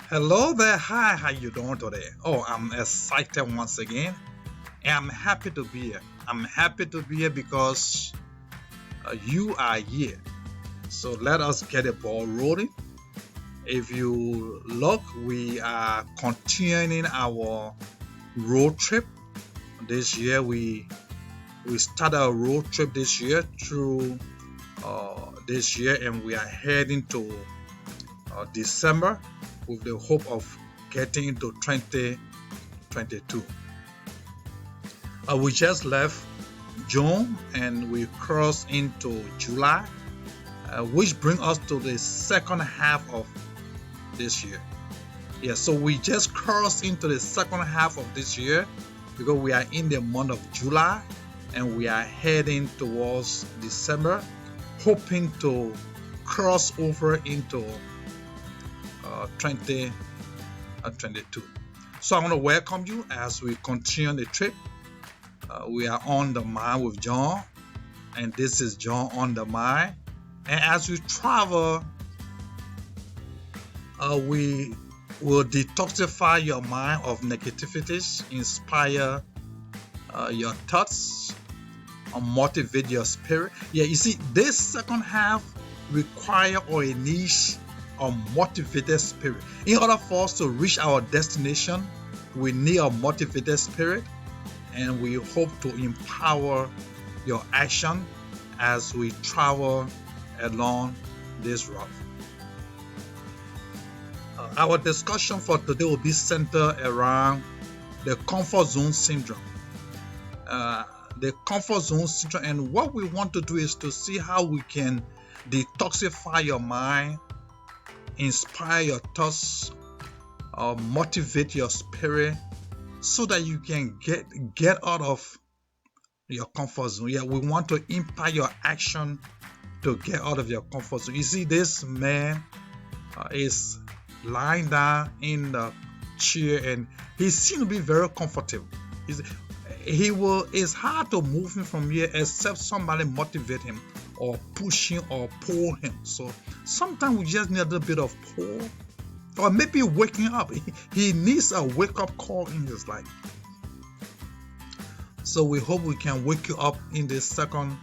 Hello there, hi, how you doing today? Oh, I'm excited once again, and I'm happy to be here. I'm happy to be here because you are here. So let us get the ball rolling. If you look, we are continuing our road trip. This year, we started a road trip this year through this year, and we are heading to December with the hope of getting into 2022. We just left June and we crossed into July, which brings us to the second half of this year. Yeah, so we just crossed into the second half of this year because we are in the month of July and we are heading towards December, hoping to cross over into 2022. So I want to welcome you as we continue the trip. We are on the mind with John, and this is John on the mind. And as we travel, we will detoxify your mind of negativities, inspire your thoughts, and motivate your spirit. Yeah, you see, this second half require or it needs a motivated spirit. In order for us to reach our destination, we need a motivated spirit, and we hope to empower your action as we travel along this route. Our discussion for today will be centered around the comfort zone syndrome. The comfort zone syndrome, and what we want to do is to see how we can detoxify your mind, inspire your thoughts, motivate your spirit so that you can get out of your comfort zone. Yeah, we want to impact your action to get out of your comfort zone. You see, this man is lying down in the chair and he seems to be very comfortable. It's hard to move him from here except somebody motivate him or push him or pull him. So sometimes we just need a little bit of pull, or maybe waking up. He needs a wake-up call in his life. So we hope we can wake you up in the second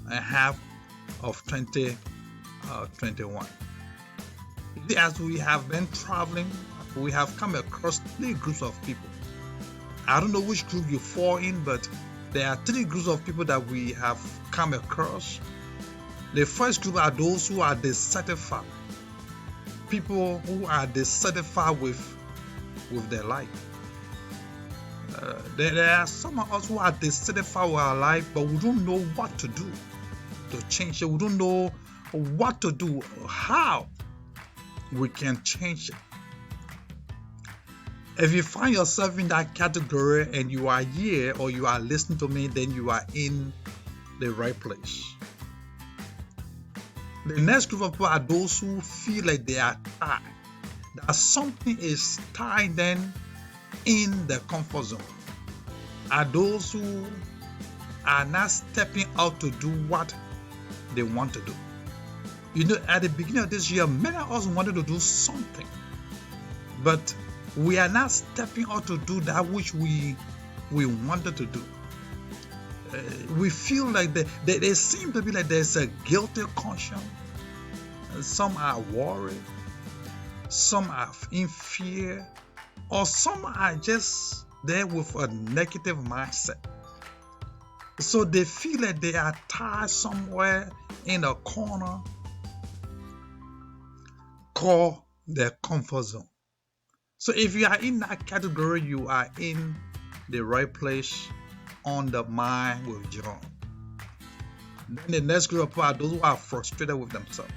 half of 2021. As we have been traveling, we have come across three groups of people. I don't know which group you fall in, but there are three groups of people that we have come across. The first group are those who are dissatisfied. People who are dissatisfied with their life. There are some of us who are dissatisfied with our life, but we don't know what to do to change it. We don't know what to do, how we can change it. If you find yourself in that category and you are here or you are listening to me, then you are in the right place. The next group of people are those who feel like they are tired, that something is tying them in the comfort zone. Are those who are not stepping out to do what they want to do. You know, at the beginning of this year, many of us wanted to do something, but we are not stepping out to do that which we wanted to do. We feel like they seem to be like there's a guilty conscience. Some are worried, some are in fear, or some are just there with a negative mindset. So they feel like they are tied somewhere in a corner called their comfort zone. So if you are in that category, you are in the right place on the mind with John. Then the next group of people are those who are frustrated with themselves.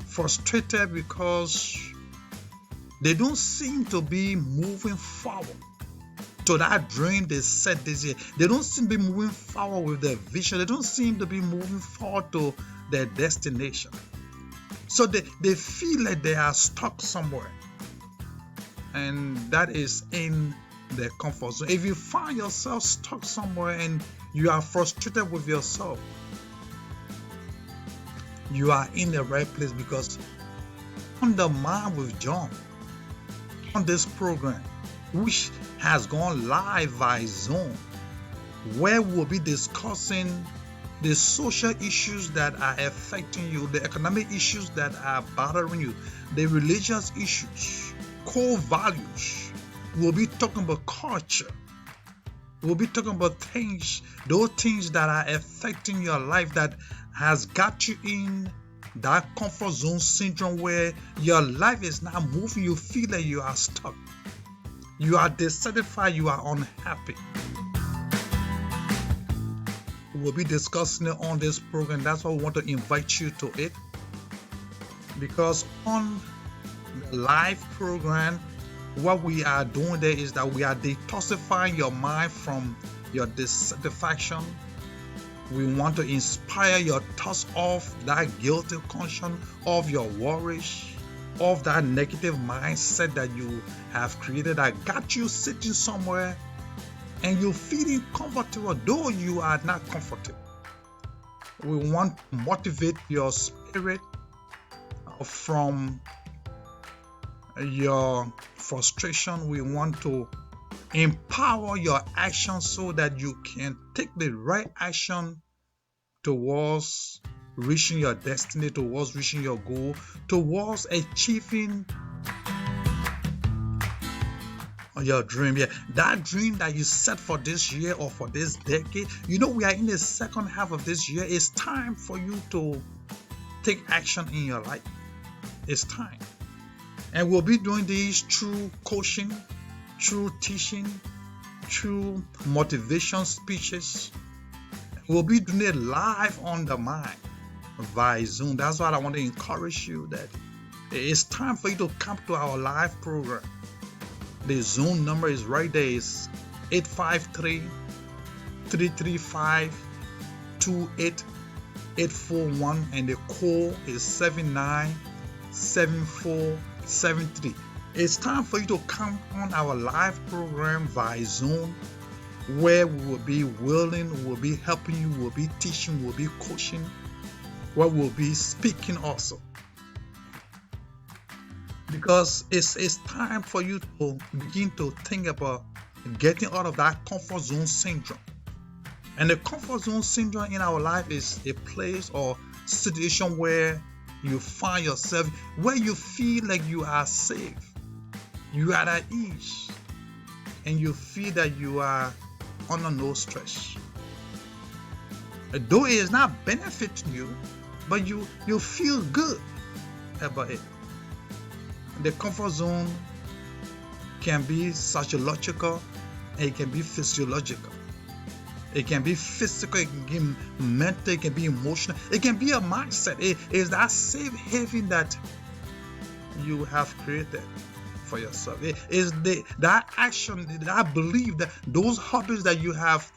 Frustrated because they don't seem to be moving forward to that dream they set this year. They don't seem to be moving forward with their vision. They don't seem to be moving forward to their destination. So they feel like they are stuck somewhere. And that is in their comfort zone. If you find yourself stuck somewhere and you are frustrated with yourself, you are in the right place, because on the mind with John, on this program, which has gone live via Zoom, where we'll be discussing the social issues that are affecting you, the economic issues that are bothering you, the religious issues, core values. We'll be talking about culture. We'll be talking about things, those things that are affecting your life, that has got you in that comfort zone syndrome where your life is not moving. You feel like you are stuck. You are dissatisfied. You are unhappy. We'll be discussing it on this program. That's why we want to invite you to it. Because on the live program, what we are doing there is that we are detoxifying your mind from your dissatisfaction. We want to inspire your thoughts of that guilty conscience, of your worries, of that negative mindset that you have created that got you sitting somewhere and you're feeling comfortable, though you are not comfortable. We want to motivate your spirit from your frustration. We want to empower your action so that you can take the right action towards reaching your destiny, towards reaching your goal, towards achieving your dream. Yeah, that dream that you set for this year or for this decade. You know, we are in the second half of this year. It's time for you to take action in your life. It's time. And we'll be doing these through coaching, through teaching, through motivation speeches. We'll be doing it live on the mind via Zoom. That's why I want to encourage you that it's time for you to come to our live program. The Zoom number is right there. It's 853-335-28841 and the call is 797473. It's time for you to come on our live program via Zoom, where we will be willing, we will be helping you, we will be teaching, we will be coaching, where we will be speaking also. Because it's time for you to begin to think about getting out of that comfort zone syndrome. And the comfort zone syndrome in our life is a place or situation where you find yourself, where you feel like you are safe, you are at ease, and you feel that you are under no stress. Though it is not benefiting you, but you feel good about it. The comfort zone can be psychological and it can be physiological. It can be physical, it can be mental, it can be emotional, it can be a mindset. It is that safe haven that you have created for yourself. It is that action, that belief, that those hobbies that you have,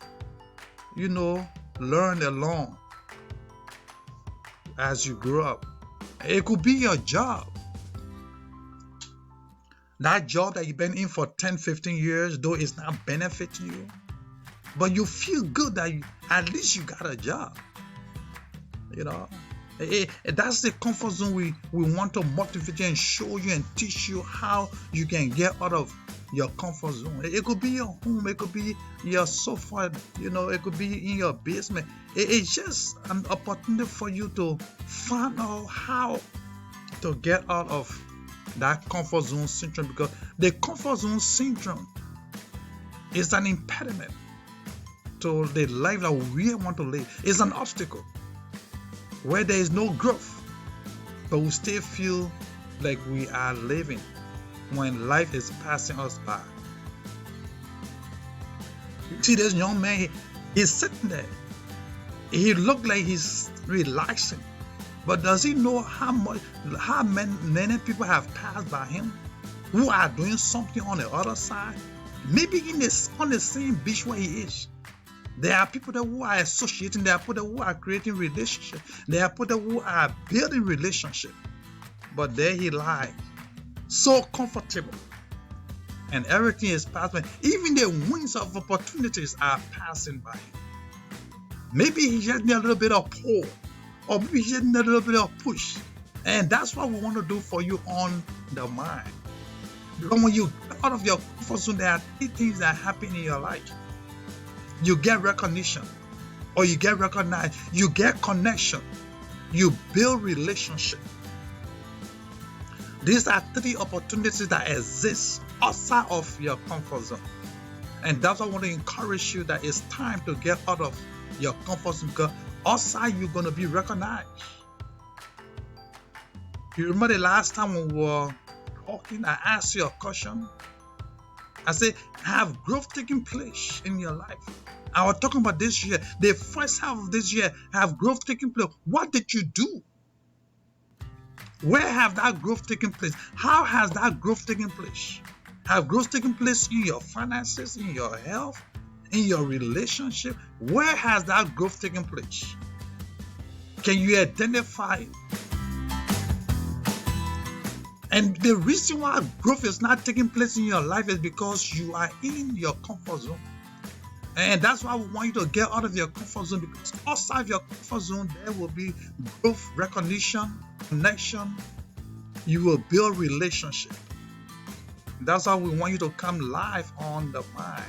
learned along as you grow up. It could be your job. That job that you've been in for 10, 15 years, though it's not benefiting you, but you feel good that at least you got a job. That's the comfort zone we want to motivate you and show you and teach you how you can get out of your comfort zone. It could be your home, it could be your sofa, it could be in your basement. It's just an opportunity for you to find out how to get out of that comfort zone syndrome, because the comfort zone syndrome is an impediment to the life that we want to live. It's an obstacle where there is no growth, but we still feel like we are living when life is passing us by. You see this young man, he's sitting there. He looked like he's relaxing. But does he know how many people have passed by him who are doing something on the other side? Maybe on the same beach where he is. There are people that who are associating, there are people who are creating relationships, there are people who are building relationships. But there he lies, so comfortable. And everything is passing. Even the winds of opportunities are passing by him. Maybe he just needs a little bit of pull. Or maybe you need a little bit of push. And that's what we want to do for you on the mind. Because when you get out of your comfort zone, there are three things that happen in your life. You get recognition, or you get recognized. You get connection. You build relationship. These are three opportunities that exist outside of your comfort zone. And that's why I want to encourage you that it's time to get out of your comfort zone, because outside you're going to be recognized. You remember the last time when we were talking, I asked you a question. I said, have growth taken place in your life? I was talking about this year. The first half of this year, have growth taken place? What did you do? Where have that growth taken place? How has that growth taken place? Have growth taken place in your finances, in your health, in your relationship? Where has that growth taken place? Can you identify it? And the reason why growth is not taking place in your life is because you are in your comfort zone. And that's why we want you to get out of your comfort zone, because outside your comfort zone, there will be growth, recognition, connection. You will build relationship. That's why we want you to come live on the mind.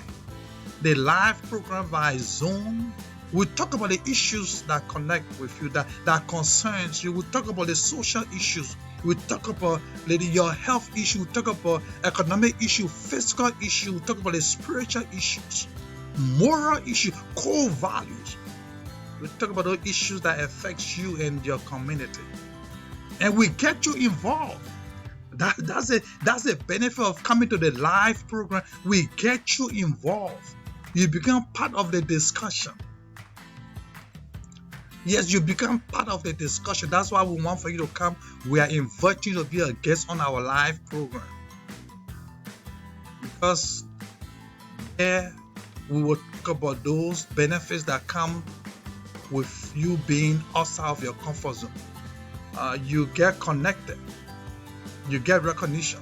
The live program by Zoom. We talk about the issues that connect with you, that concerns you. We talk about the social issues. We talk about your health issue. We talk about economic issue, physical issue. We talk about the spiritual issues, moral issue, core values. We talk about those issues that affect you and your community. And we get you involved. That's a benefit of coming to the live program. We get you involved. You become part of the discussion. Yes, you become part of the discussion. That's why we want for you to come. We are inviting you to be a guest on our live program, because there we will talk about those benefits that come with you being outside of your comfort zone. You get connected. You get recognition.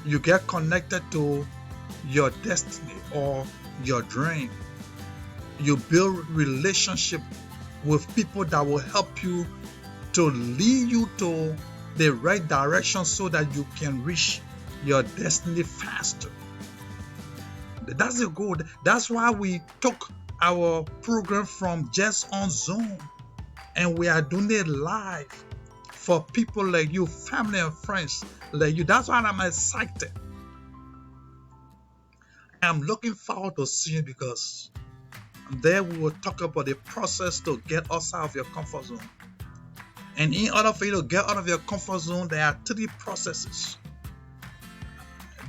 You get connected to your destiny or your dream. You build relationship with people that will help you to lead you to the right direction so that you can reach your destiny faster. That's the goal. That's why we took our program from just on Zoom and we are doing it live for people like you, family and friends like you. That's why I'm excited. I'm looking forward to seeing you, because there we will talk about the process to get outside of your comfort zone. And in order for you to get out of your comfort zone, there are three processes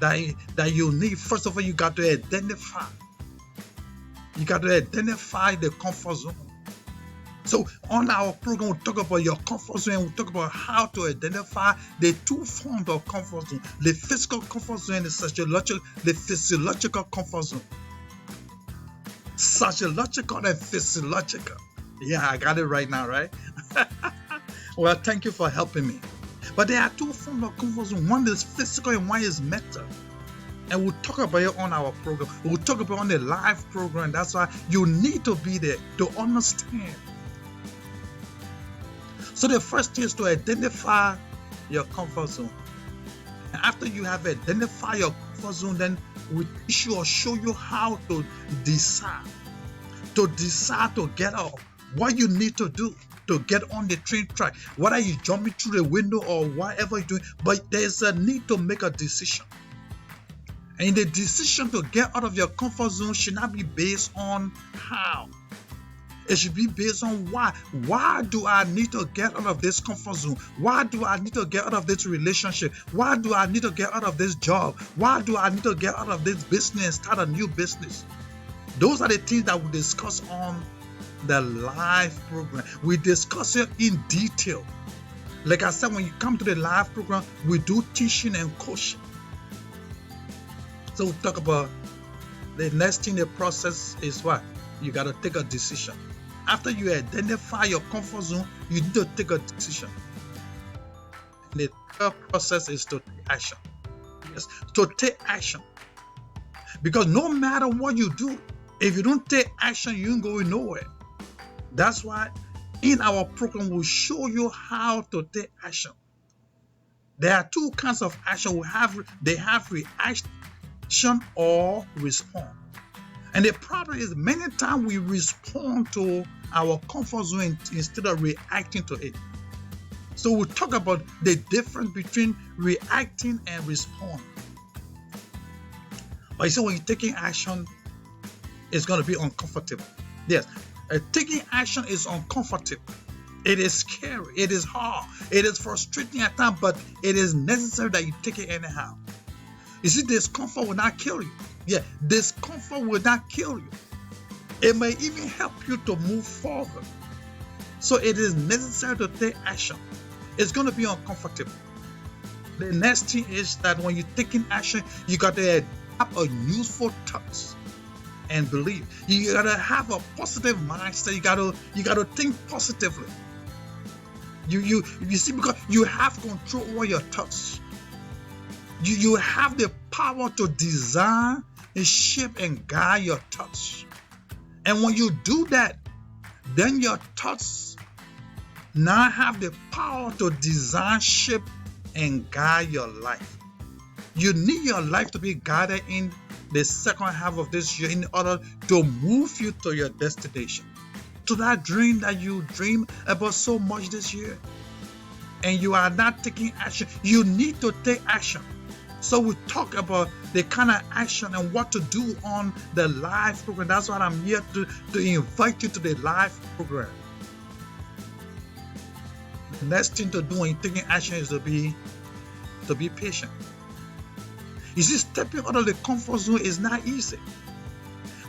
that you need. First of all, you got to identify. You got to identify the comfort zone. So on our program, we'll talk about your comfort zone, and we'll talk about how to identify the two forms of comfort zone: the physical comfort zone and the physiological comfort zone. Sociological and physiological. Yeah, I got it right now, right? Well, thank you for helping me. But there are two forms of comfort zone. One is physical and one is mental. And we'll talk about it on our program. We'll talk about it on the live program. That's why you need to be there to understand. So the first thing is to identify your comfort zone. And after you have identified your comfort zone, then we teach you or show you how to decide to get out, what you need to do to get on the train track, whether you jumping through the window or whatever you're doing. But there's a need to make a decision. And the decision to get out of your comfort zone should not be based on how. It should be based on why. Why do I need to get out of this comfort zone? Why do I need to get out of this relationship? Why do I need to get out of this job? Why do I need to get out of this business, start a new business? Those are the things that we discuss on the live program. We discuss it in detail. Like I said, when you come to the live program, we do teaching and coaching. So we talk about the next thing, the process is what? You got to take a decision. After you identify your comfort zone, you need to take a decision. And the third process is to take action. Yes, to take action. Because no matter what you do, if you don't take action, you ain't going nowhere. That's why in our program, we'll show you how to take action. There are two kinds of action. They have reaction or respond. And the problem is many times we respond to our comfort zone instead of reacting to it. So we'll talk about the difference between reacting and responding. But you see, when you're taking action, it's going to be uncomfortable. Yes, taking action is uncomfortable. It is scary. It is hard. It is frustrating at times, but it is necessary that you take it anyhow. You see, discomfort will not kill you. Yeah, discomfort will not kill you. It may even help you to move forward. So it is necessary to take action. It's going to be uncomfortable. The next thing is that when you're taking action, you got to adapt a useful thoughts and belief. You got to have a positive mindset. You got to think positively. You see, because you have control over your thoughts. You have the power to design and shape and guide your thoughts. And when you do that, then your thoughts now have the power to design, shape, and guide your life. You need your life to be guided in the second half of this year in order to move you to your destination, to that dream that you dream about so much this year. And you are not taking action. You need to take action. So we talk about the kind of action and what to do on the live program. That's why I'm here to invite you to the live program. The next thing to do when you're taking action is to be patient. You see, stepping out of the comfort zone is not easy.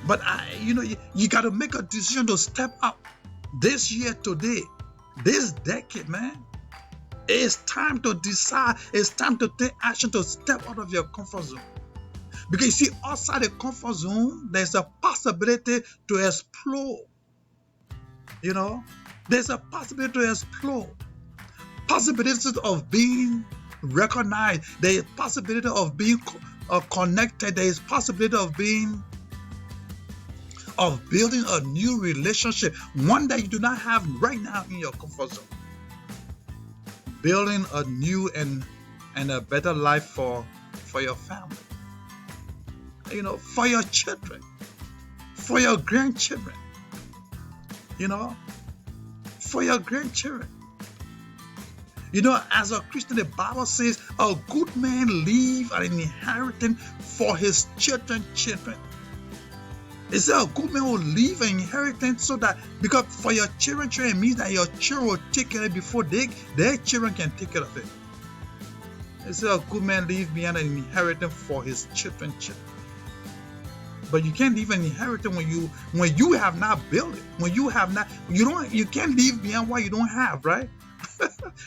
But you got to make a decision to step up this year, today, this decade, man. It's time to decide. It's time to take action to step out of your comfort zone. Because you see, outside the comfort zone, there's a possibility to explode. There's a possibility to explode. Possibilities of being recognized. There is possibility of being connected. There is possibility of building a new relationship, one that you do not have right now in your comfort zone. Building a new and a better life for your family, for your children, for your grandchildren, for your grandchildren. As a Christian, the Bible says a good man leaves an inheritance for his children. It says a good man will leave an inheritance so that, because for your children, it means that your children will take care of it before their children can take care of it. It says a good man leaves behind an inheritance for his children. But you can't leave an inheritance when you have not built it. When you have not, you can't leave behind what you don't have, right?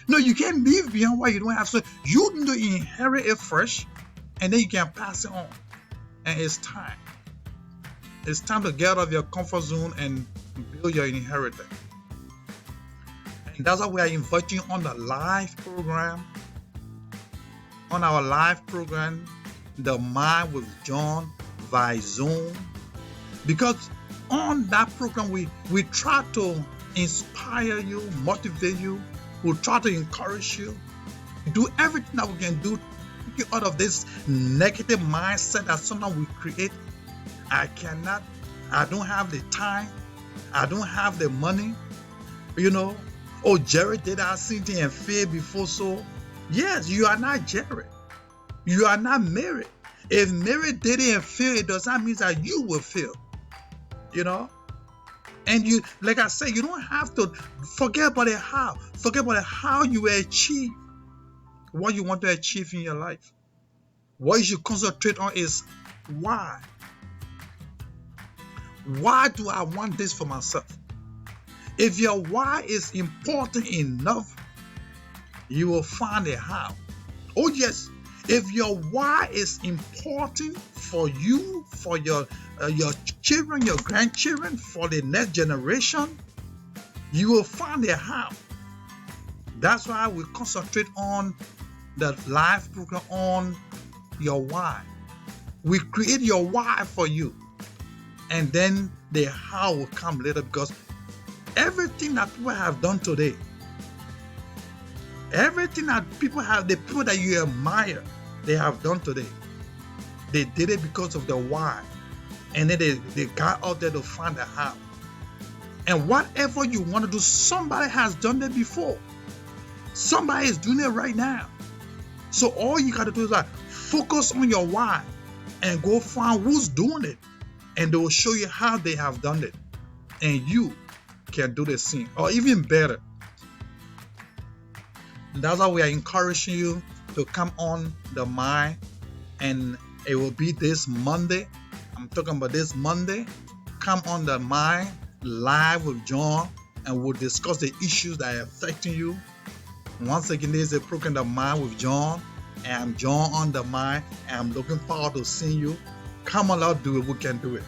No, you can't leave behind what you don't have. So you need to inherit it fresh, and then you can pass it on. And it's time. It's time to get out of your comfort zone and build your inheritance. And that's why we are inviting you on the live program. On our live program, The Mind with John via Zoom. Because on that program, we try to inspire you, motivate you. We try to encourage you. Do everything that we can do to get you out of this negative mindset that sometimes we create. I don't have the time, I don't have the money, oh, Jerry did that same thing and failed before, so yes, you are not Jerry, you are not Mary. If Mary did it and failed, it does not mean that you will fail, and you, like I said, you don't have to forget about how you will achieve what you want to achieve in your life. What you should concentrate on is why. Why do I want this for myself? If your why is important enough, you will find a how. Oh yes, if your why is important for you, for your children, your grandchildren, for the next generation, you will find a how. That's why we concentrate on the live program on your why. We create your why for you. And then the how will come later, because everything that people have done today, Everything that people have, the people that you admire, they have done today. They did it because of the why. And then they got out there to find the how. And whatever you want to do, somebody has done it before. Somebody is doing it right now. So all you got to do is like focus on your why and go find who's doing it. And they will show you how they have done it. And you can do the same, or even better. That's why we are encouraging you to come on the mind. And it will be this Monday. I'm talking about this Monday. Come on the mind live with John, and we'll discuss the issues that are affecting you. Once again, this is a program, The Mind with John, and I'm John on the mind, and I'm looking forward to seeing you. Come on, let's do it. We can do it.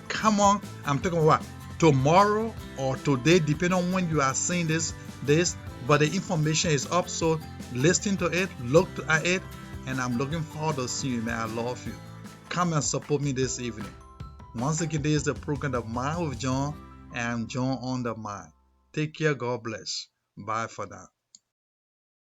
Come on. I'm talking about tomorrow or today, depending on when you are seeing this. But the information is up, so listen to it, look at it, and I'm looking forward to seeing you, man. I love you. Come and support me this evening. Once again, this is the program, The Mind with John, and I'm John on the mind. Take care. God bless. Bye for now.